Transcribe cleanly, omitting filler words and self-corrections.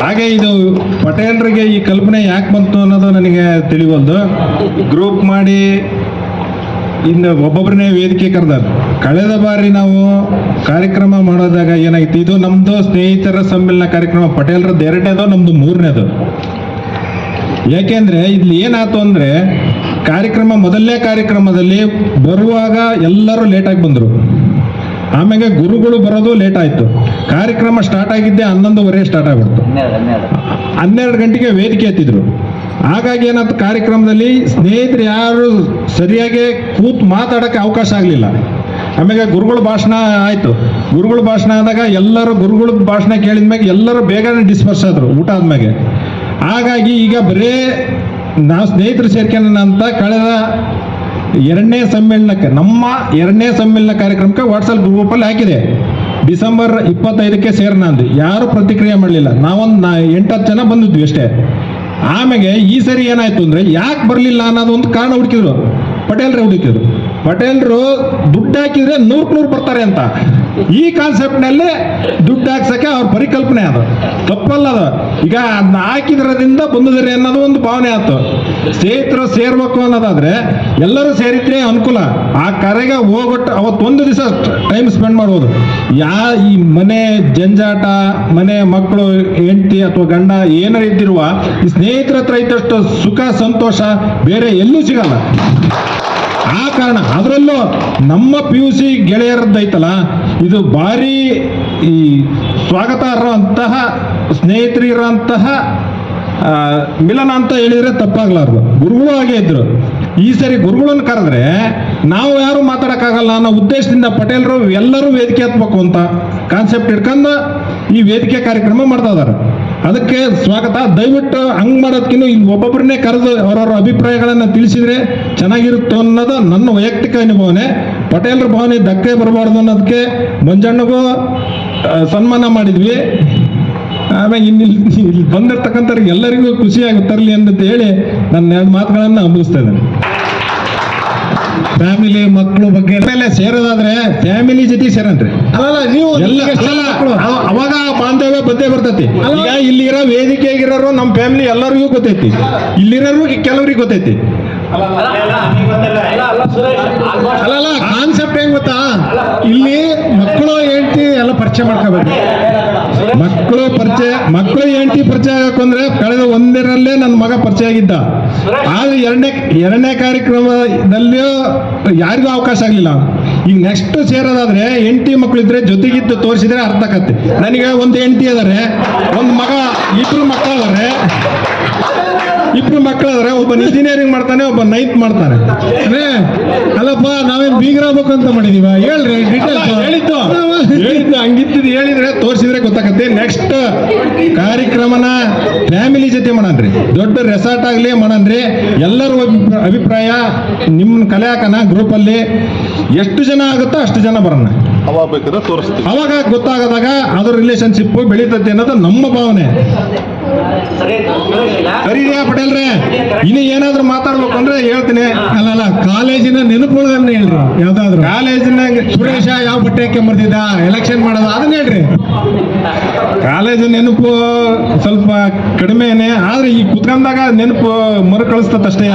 ಹಾಗೆ ಇದು ಪಟೇಲ್ರಿಗೆ ಈ ಕಲ್ಪನೆ ಯಾಕೆ ಬಂತು ಅನ್ನೋದು ನನಗೆ ತಿಳಿವಲ್ದು. ಗ್ರೂಪ್ ಮಾಡಿ ಇನ್ನು ಒಬ್ಬೊಬ್ಬರನ್ನೇ ವೇದಿಕೆ ಕರೆದಾರ. ಕಳೆದ ಬಾರಿ ನಾವು ಕಾರ್ಯಕ್ರಮ ಮಾಡೋದಾಗ ಏನಾಗಿತ್ತು, ಇದು ನಮ್ಮದು ಸ್ನೇಹಿತರ ಸಮ್ಮೇಳನ ಕಾರ್ಯಕ್ರಮ ಪಟೇಲ್ರದ್ದು 2ನೇದು, ನಮ್ಮದು 3ನೇದು. ಯಾಕೆಂದರೆ ಇಲ್ಲಿ ಏನಾಯ್ತು ಅಂದರೆ ಕಾರ್ಯಕ್ರಮ ಮೊದಲನೇ ಕಾರ್ಯಕ್ರಮದಲ್ಲಿ ಬರುವಾಗ ಎಲ್ಲರೂ ಲೇಟಾಗಿ ಬಂದರು. ಆಮೇಲೆ ಗುರುಗಳು ಬರೋದು ಲೇಟ್ ಆಯಿತು. ಕಾರ್ಯಕ್ರಮ ಸ್ಟಾರ್ಟ್ ಆಗಿದ್ದೆ 11:30 ಸ್ಟಾರ್ಟ್ ಆಗ್ಬಿಡ್ತು. 12 ಗಂಟೆಗೆ ವೇದಿಕೆ ಎತ್ತಿದ್ರು. ಹಾಗಾಗಿ ಏನಾಯ್ತು, ಕಾರ್ಯಕ್ರಮದಲ್ಲಿ ಸ್ನೇಹಿತರು ಯಾರು ಸರಿಯಾಗಿ ಕೂತು ಮಾತಾಡೋಕ್ಕೆ ಅವಕಾಶ ಆಗಲಿಲ್ಲ. ಆಮೇಲೆ ಗುರುಗಳ ಭಾಷಣ ಆಯಿತು. ಗುರುಗಳ ಭಾಷಣ ಆದಾಗ ಎಲ್ಲರೂ ಗುರುಗಳ ಭಾಷಣ ಕೇಳಿದ್ಮ್ಯಾಗೆ ಎಲ್ಲರೂ ಬೇಗನೆ ಡಿಸ್ಪರ್ಸ್ ಆದರು ಊಟ ಆದ್ಮೇಲೆ. ಹಾಗಾಗಿ ಈಗ ಬರೇ ನಾವು ಸ್ನೇಹಿತರು ಸೇರ್ಕೊಳ್ಳೋಣ ಅಂತ ಕಳೆದ 2ನೇ ಸಮ್ಮೇಳನಕ್ಕೆ, ನಮ್ಮ 2ನೇ ಸಮ್ಮೇಳನ ಕಾರ್ಯಕ್ರಮಕ್ಕೆ ವಾಟ್ಸಪ್ ಗ್ರೂಪಲ್ಲಿ ಹಾಕಿದೆ. ಡಿಸೆಂಬರ್ 25ಕ್ಕೆ ಸೇರೋಣ ಅಂದು ಯಾರು ಪ್ರತಿಕ್ರಿಯೆ ಮಾಡಲಿಲ್ಲ. ನಾವೊಂದು 8-10 ಜನ ಬಂದಿದ್ವಿ ಅಷ್ಟೇ. ಆಮೇಲೆ ಈ ಸರಿ ಏನಾಯ್ತು ಅಂದರೆ ಯಾಕೆ ಬರಲಿಲ್ಲ ಅನ್ನೋದು ಒಂದು ಕಾರಣ ಹುಡುಕಿದ್ರು. ಪಟೇಲ್ರು ಹುಡುಕಿದ್ರು. ಪಟೇಲ್ರು ದುಡ್ಡು ಹಾಕಿದ್ರೆ 100 ಬರ್ತಾರೆ ಅಂತ. ಈ ಕಾನ್ಸೆಪ್ಟ್ನಲ್ಲಿ ದುಡ್ಡು ಹಾಕ್ಸಕ್ಕೆ ಅವ್ರ ಪರಿಕಲ್ಪನೆ ಅದು ತಪ್ಪಲ್ಲ. ಅದು ಈಗ ಅದನ್ನ ಹಾಕಿದ್ರದಿಂದ ಬಂದಿದ್ದಾರೆ ಅನ್ನೋದು ಒಂದು ಭಾವನೆ ಆಯ್ತು. ಸ್ನೇಹಿತರು ಸೇರ್ಬೇಕು ಅನ್ನೋದಾದ್ರೆ ಎಲ್ಲರೂ ಸೇರಿದ್ರೆ ಅನುಕೂಲ. ಆ ಕರೆಗೆ ಹೋಗೊಟ್ಟು ಅವತ್ತೊಂದು ದಿವಸ ಟೈಮ್ ಸ್ಪೆಂಡ್ ಮಾಡ್ಬೋದು. ಈ ಮನೆ ಜಂಜಾಟ, ಮನೆ ಮಕ್ಕಳು, ಹೆಂಡತಿ ಅಥವಾ ಗಂಡ ಏನಾರು ಇದ್ದಿರುವ ಈ ಸ್ನೇಹಿತರ ಹತ್ರ ಇದ್ದಷ್ಟು ಸುಖ ಸಂತೋಷ ಬೇರೆ ಎಲ್ಲೂ ಸಿಗಲ್ಲ. ಆ ಕಾರಣ ಅದರಲ್ಲೂ ನಮ್ಮ PUC ಗೆಳೆಯರದ್ದೈತಲ್ಲ, ಇದು ಭಾರಿ ಈ ಸ್ವಾಗತ ಇರೋಂತಹ ಸ್ನೇಹಿತರಿರೋಂತಹ ಮಿಲನ ಅಂತ ಹೇಳಿದ್ರೆ ತಪ್ಪಾಗ್ಲಾರ್ದು. ಗುರುಗಳು ಹಾಗೆ ಇದ್ರು. ಈ ಸರಿ ಗುರುಗಳನ್ನು ಕರೆದ್ರೆ ನಾವು ಯಾರು ಮಾತಾಡೋಕ್ಕಾಗಲ್ಲ ಅನ್ನೋ ಉದ್ದೇಶದಿಂದ ಪಟೇಲ್ರು ಎಲ್ಲರೂ ವೇದಿಕೆ ಹತ್ಬೇಕು ಅಂತ ಕಾನ್ಸೆಪ್ಟ್ ಇಟ್ಕೊಂಡು ಈ ವೇದಿಕೆ ಕಾರ್ಯಕ್ರಮ ಮಾಡ್ತಾ ಇದ್ದಾರೆ. ಅದಕ್ಕೆ ಸ್ವಾಗತ. ದಯವಿಟ್ಟು ಹಂಗೆ ಮಾಡೋದಕ್ಕಿಂತ ಇಲ್ಲಿ ಒಬ್ಬೊಬ್ಬರನ್ನೇ ಕರೆದು ಅವರವರ ಅಭಿಪ್ರಾಯಗಳನ್ನು ತಿಳಿಸಿದ್ರೆ ಚೆನ್ನಾಗಿರುತ್ತೆ ಅನ್ನೋದು ನನ್ನ ವೈಯಕ್ತಿಕ ಅನುಭವನೆ. ಪಟೇಲ್ರ ಭಾವನೆ ಧಕ್ಕೆ ಬರಬಾರ್ದು ಅನ್ನೋದಕ್ಕೆ ಮಂಜಣ್ಣಗೂ ಸನ್ಮಾನ ಮಾಡಿದ್ವಿ. ಆಮೇಲೆ ಇಲ್ಲಿ ಬಂದಿರ್ತಕ್ಕಂಥವ್ರಿಗೆ ಎಲ್ಲರಿಗೂ ಖುಷಿಯಾಗುತ್ತರಲಿ ಅಂತ ಹೇಳಿ ನನ್ನ 2 ಮಾತುಗಳನ್ನು ಮುಗಿಸ್ತಾ ಇದ್ದೇನೆ. ಫ್ಯಾಮಿಲಿ ಮಕ್ಕಳು ಬಗ್ಗೆ ಮೇಲೆ ಸೇರೋದಾದ್ರೆ ಫ್ಯಾಮಿಲಿ ಜೊತೆ ಸೇರನ್ರಿ. ಅಲ್ಲ ನೀವು ಅವಾಗ ಬಾಂಧವ್ಯ ಬಂದೇ ಬರ್ತೈತಿ. ಈಗ ಇಲ್ಲಿರೋ ವೇದಿಕೆಯಾಗಿರೋರು ನಮ್ಮ ಫ್ಯಾಮಿಲಿ ಎಲ್ಲರಿಗೂ ಗೊತ್ತೈತಿ, ಇಲ್ಲಿರೋರು ಕೆಲವ್ರಿಗೆ ಗೊತ್ತೈತಿ. ಅಲ್ಲ ಕಾನ್ಸೆಪ್ಟ್ ಹೆಂಗ್ ಗೊತ್ತಾ, ಇಲ್ಲಿ ಮಕ್ಕಳು ಹೆಂಡತಿ ಎಲ್ಲ ಪರಿಚಯ ಮಾಡ್ಕೋಬೇಕು. ಮಕ್ಕಳು ಹೆಂಡತಿ ಪರಿಚಯ ಆಗಕ್ಕಂದ್ರೆ ಕಳೆದ 1ರಲ್ಲೇ ನನ್ನ ಮಗ ಪರಿಚಯ ಆಗಿದ್ದ. ಆದ್ರೆ 2ನೇ ಕಾರ್ಯಕ್ರಮದಲ್ಲಿಯೂ ಯಾರಿಗೂ ಅವಕಾಶ ಆಗಲಿಲ್ಲ. ಈಗ ನೆಕ್ಸ್ಟ್ ಸೇರೋದಾದ್ರೆ ಹೆಂಡತಿ ಮಕ್ಕಳಿದ್ರೆ ಜೊತೆಗಿದ್ದು ತೋರಿಸಿದ್ರೆ ಅರ್ಥ ಆಗತ್ತೆ. ನನಗೆ ಒಂದು ಹೆಂಡತಿ ಅದಾರೆ, ಒಂದು ಮಗ, 2 ಮಕ್ಕಳದಾರೆ. ಒಬ್ಬ ಇಂಜಿನಿಯರಿಂಗ್ ಮಾಡ್ತಾನೆ, ಒಬ್ಬ 9th ಮಾಡ್ತಾನೆ. ಅಲ್ಲಪ್ಪ ನಾವೇನ್ ಬೀಗರಾಗಬೇಕು ಅಂತ ಮಾಡಿದೀವ? ಹೇಳ್ರಿ ಹೇಳಿದ್ದು ಹಂಗಿದ್ದು ಹೇಳಿದ್ರೆ ತೋರಿಸಿದ್ರೆ ಗೊತ್ತಾಗತ್ತೆ. ನೆಕ್ಸ್ಟ್ ಕಾರ್ಯಕ್ರಮನ ಫ್ಯಾಮಿಲಿ ಜೊತೆ ಮಾಡನ್ರಿ, ದೊಡ್ಡ ರೆಸಾರ್ಟ್ ಆಗ್ಲಿ ಮಾಡನ್ರಿ. ಎಲ್ಲರೂ ಅಭಿಪ್ರಾಯ ನಿಮ್ಮನ್ನ ಕಲೆ ಹಾಕೋಣ. ಗ್ರೂಪಲ್ಲಿ ಎಷ್ಟು ಜನ ಆಗುತ್ತೋ ಅಷ್ಟು ಜನ ಬರೋಣ. ಅವಾಗ ಗೊತ್ತಾಗದಾಗ ಅದ್ರ ರಿಲೇಶನ್ಶಿಪ್ ಬೆಳೀತದೆ ಅನ್ನೋದು ನಮ್ಮ ಭಾವನೆ. ಸರಿಯಾ ಪಟೇಲ್ರೆ? ಇನ್ನು ಏನಾದ್ರು ಮಾತಾಡ್ಬೇಕು ಅಂದ್ರೆ ಹೇಳ್ತೀನಿ. ಅಲ್ಲ ಕಾಲೇಜಿನ ನೆನಪುಗಳನ್ನ ಹೇಳ್ರಿ. ಯಾವ್ದಾದ್ರು ಕಾಲೇಜಿನ ಸುರೇಶ ಯಾವ ಬಟ್ಟೆ ಹಾಕೊಂಬರ್ತಿದ್ದ, ಎಲೆಕ್ಷನ್ ಮಾಡೋದು, ಅದನ್ನ ಹೇಳ್ರಿ. ಕಾಲೇಜು ನೆನಪು ಸ್ವಲ್ಪ ಕಡಿಮೆನೆ, ಆದ್ರೆ ಈ ಕುತ್ಕೊಂಡಾಗ ನೆನಪು ಮರು ಕಳಿಸ್ತದಷ್ಟೇ.